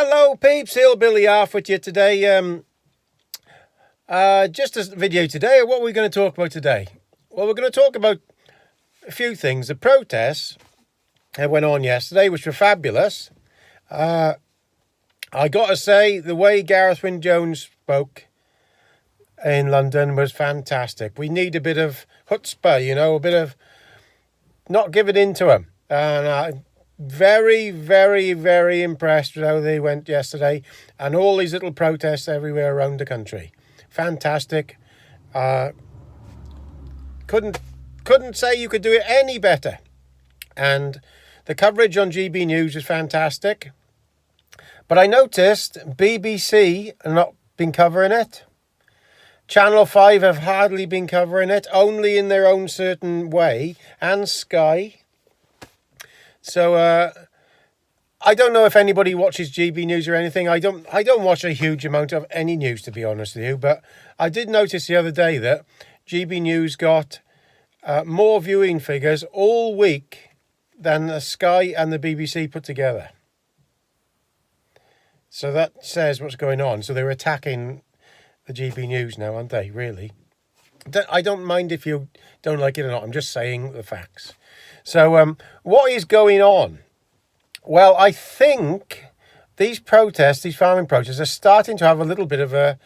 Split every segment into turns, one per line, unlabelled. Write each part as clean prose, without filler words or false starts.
Hello peeps, Hillbilly Arf with you today. Just a video today. What are we going to talk about today? Well, we're going to talk about a few things. The protests that went on yesterday, which were fabulous. I got to say, the way Gareth Wyn-Jones spoke in London was fantastic. We need a bit of chutzpah, a bit of not giving in to him. And very, very, very impressed with how they went yesterday, and all these little protests everywhere around the country. Fantastic. Couldn't say you could do it any better. And the coverage on GB News was fantastic. But I noticed BBC have not been covering it. Channel 5 have hardly been covering it, only in their own certain way, and Sky. So I don't know if anybody watches GB News or anything. I don't watch a huge amount of any news, to be honest with you. But I did notice the other day that GB News got more viewing figures all week than the Sky and the BBC put together. So that says what's going on. So they're attacking the GB News now, aren't they, really? I don't mind if you don't like it or not. I'm just saying the facts. So what is going on? Well, I think these protests, these farming protests, are starting to have a little bit of a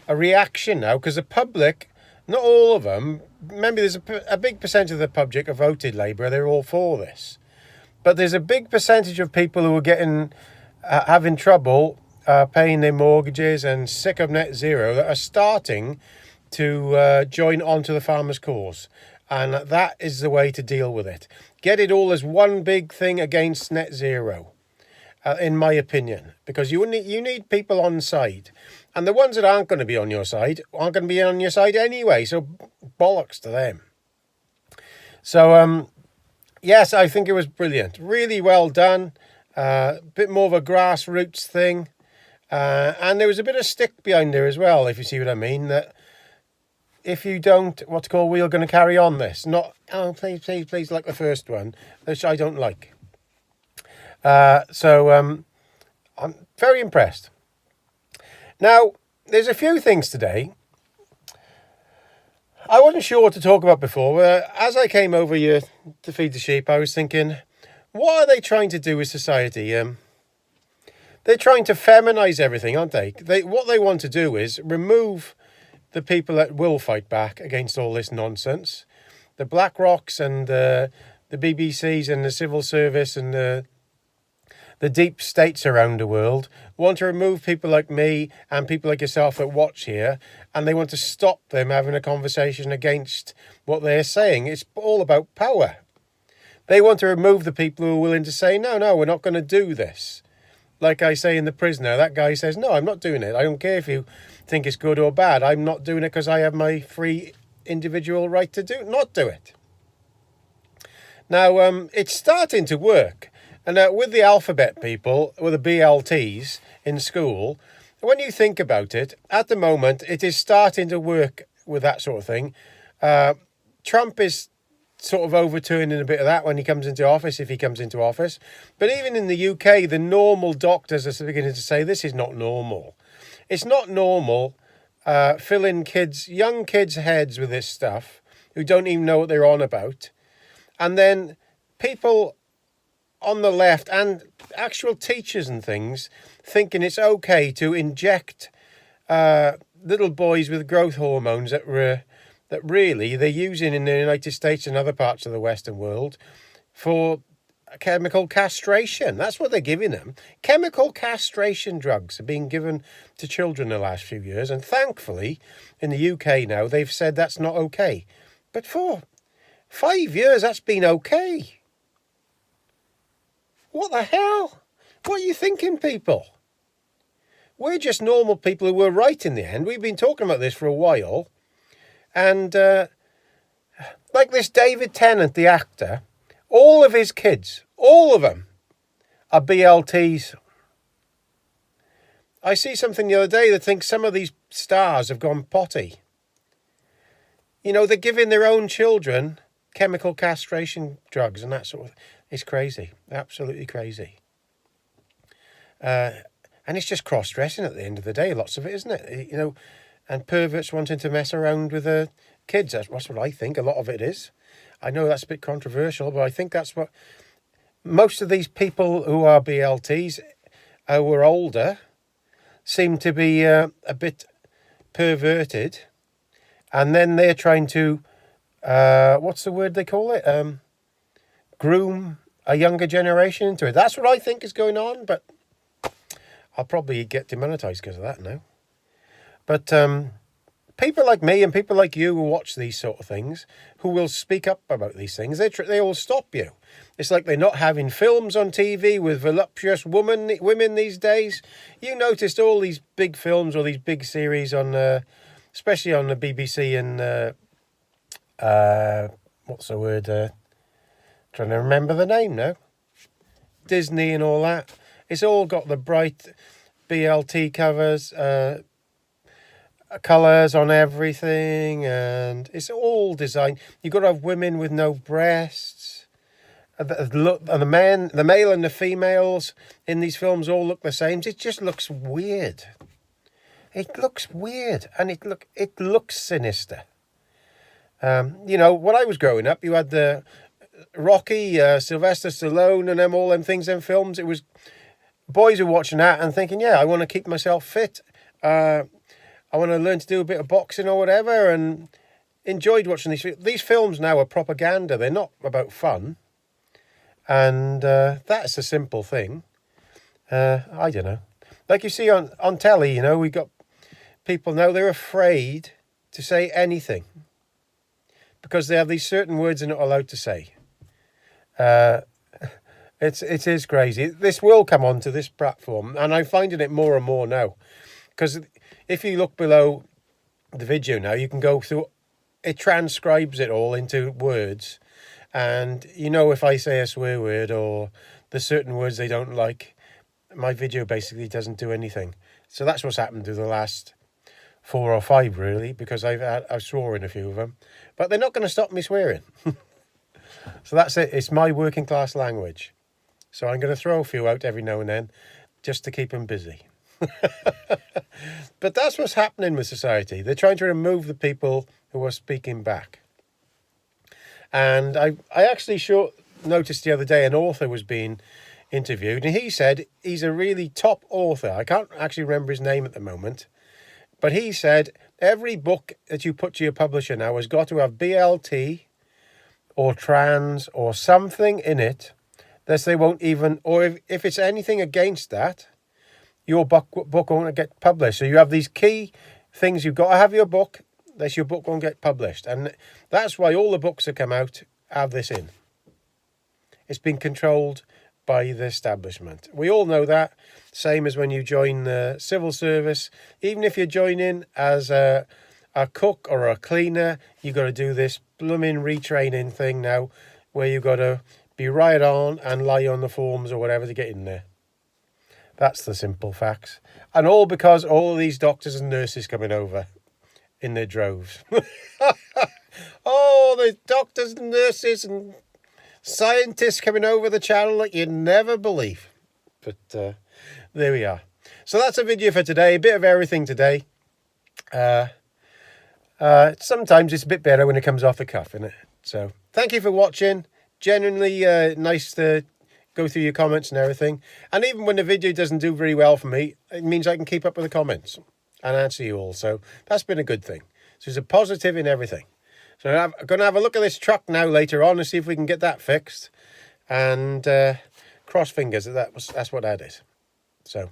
reaction now, because the public, not all of them, maybe there's a big percentage of the public have voted Labour, they're all for this. But there's a big percentage of people who are getting having trouble paying their mortgages and sick of net zero that are starting to join onto the farmers' cause. And that is the way to deal with it. Get it all as one big thing against net zero, in my opinion. Because you need people on side. And the ones that aren't going to be on your side aren't going to be on your side anyway. So bollocks to them. So, yes, I think it was brilliant. Really well done. A bit more of a grassroots thing. And there was a bit of stick behind there as well, if you see what I mean. That if you don't, we're going to carry on this. Not, please, like the first one, which I don't like. So I'm very impressed. Now, there's a few things today I wasn't sure what to talk about before. As I came over here to feed the sheep, I was thinking, what are they trying to do with society? They're trying to feminize everything, aren't they? What they want to do is remove the people that will fight back against all this nonsense. The BlackRocks and the BBCs and the civil service and the deep states around the world want to remove people like me and people like yourself that watch here, and they want to stop them having a conversation against what they're saying. It's all about power. They want to remove the people who are willing to say, no, we're not going to do this. Like I say in The Prisoner, that guy says, no, I'm not doing it. I don't care if you think it's good or bad. I'm not doing it because I have my free individual right to not do it. Now, it's starting to work. And with the alphabet people, with the BLTs in school, when you think about it, at the moment, it is starting to work with that sort of thing. Trump is sort of overturning a bit of that when he comes into office, if he comes into office. But even in the UK, the normal doctors are beginning to say this is not normal. It's not normal filling young kids' heads with this stuff who don't even know what they're on about. And then people on the left and actual teachers and things thinking it's okay to inject little boys with growth hormones that really they're using in the United States and other parts of the Western world for chemical castration. That's what they're giving them. Chemical castration drugs are being given to children the last few years. And thankfully, in the UK now, they've said that's not okay. But for 5 years, that's been okay. What the hell? What are you thinking, people? We're just normal people who were right in the end. We've been talking about this for a while. And like this David Tennant, the actor, all of his kids, all of them, are BLTs. I see something the other day that thinks some of these stars have gone potty. They're giving their own children chemical castration drugs and that sort of thing. It's crazy. Absolutely crazy. And it's just cross-dressing at the end of the day, lots of it, isn't it? You know, and perverts wanting to mess around with kids. That's what I think a lot of it is. I know that's a bit controversial, but I think that's what most of these people who are BLTs who are older seem to be a bit perverted, and then they're trying to what's the word they call it? Groom a younger generation into it. That's what I think is going on, but I'll probably get demonetized because of that now. But people like me and people like you who watch these sort of things, who will speak up about these things, they all stop you. It's like they're not having films on TV with voluptuous women these days. You noticed all these big films or these big series on, especially on the BBC and what's the word? Trying to remember the name now. Disney and all that. It's all got the bright BLT covers, colours on everything, and it's all designed. You've got to have women with no breasts. The male and the females in these films all look the same. It just looks weird. It looks weird, and it looks sinister. You know, when I was growing up, you had the Rocky, Sylvester Stallone, and all them things, them films. It was boys were watching that and thinking, yeah, I want to keep myself fit. I want to learn to do a bit of boxing or whatever, and enjoyed watching these. These films now are propaganda. They're not about fun. And that's a simple thing. I don't know. Like you see on telly, you know, we got people now, they're afraid to say anything because they have these certain words they're not allowed to say. It is crazy. This will come onto this platform, and I'm finding it more and more now. Because if you look below the video now, you can go through, it transcribes it all into words. And, you know, if I say a swear word or there's certain words they don't like, my video basically doesn't do anything. So that's what's happened to the last 4 or 5, really, because I've swore in a few of them. But they're not going to stop me swearing. So that's it. It's my working class language. So I'm going to throw a few out every now and then just to keep them busy. But that's what's happening with society. They're trying to remove the people who are speaking back. And I actually noticed the other day an author was being interviewed, and he said he's a really top author. I can't actually remember his name at the moment. But he said every book that you put to your publisher now has got to have BLT or trans or something in it that they won't even, or if it's anything against that, your book won't get published. So you have these key things you've got to have your book, that your book won't get published. And that's why all the books that come out have this in. It's been controlled by the establishment. We all know that. Same as when you join the civil service. Even if you're joining as a cook or a cleaner, you've got to do this blooming retraining thing now, where you've got to be right on and lie on the forms or whatever to get in there. That's the simple facts. And all because all of these doctors and nurses coming over in their droves. Oh, the doctors and nurses and scientists coming over the channel like you'd never believe. But there we are. So that's a video for today. A bit of everything today. Sometimes it's a bit better when it comes off the cuff, isn't it? So thank you for watching. Genuinely nice to go through your comments and everything. And even when the video doesn't do very well for me, it means I can keep up with the comments and answer you all. So that's been a good thing. So there's a positive in everything. So I'm going to have a look at this truck now later on and see if we can get that fixed. And cross fingers that's what that is. So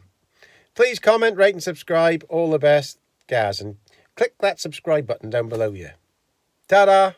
please comment, rate and subscribe. All the best, guys. And click that subscribe button down below here. Ta-da!